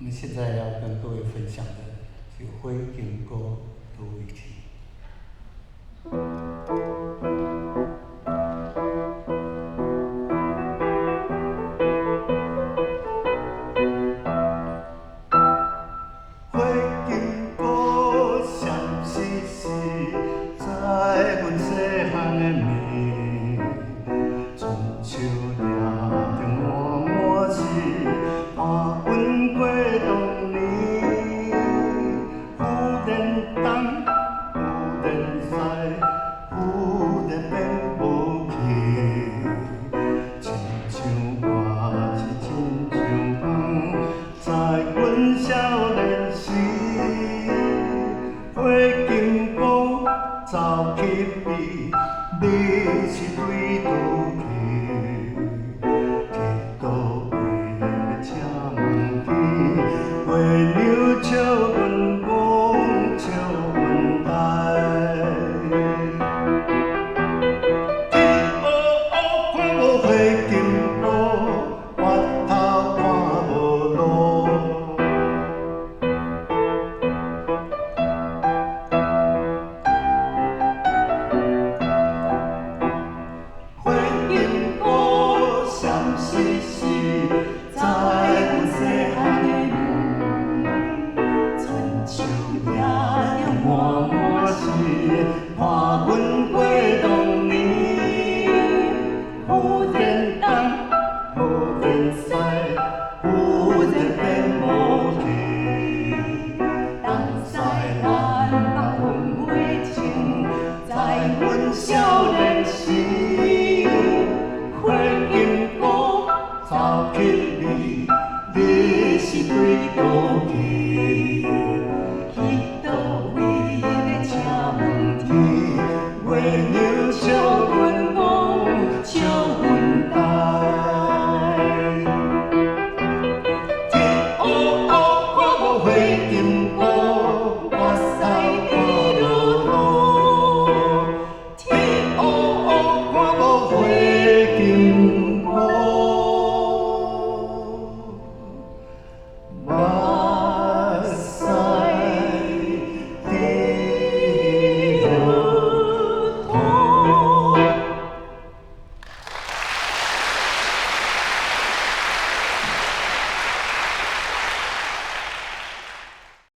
我们现在要跟各位分享的是火金姑叨位去。火金姑闪烁烁，在阮细汉的眠，伸手掠着满满是，伴阮过童年。忽然东，忽然西，忽然变无去，亲像歌诗亲像梦，在阮少年时，火金姑走去避，你是对叨去？去叨位要请问天？月娘笑阮憨笑阮呆。天黑黑看无火金姑，越头看无路。火金姑闪烁烁，在阮细汉的梦，伸手掠着满满是，伴阮过童年。忽然东，忽然西，忽然变无去，东西南北分抹清，在阮少年时。火金姑走去你，你是对叨去？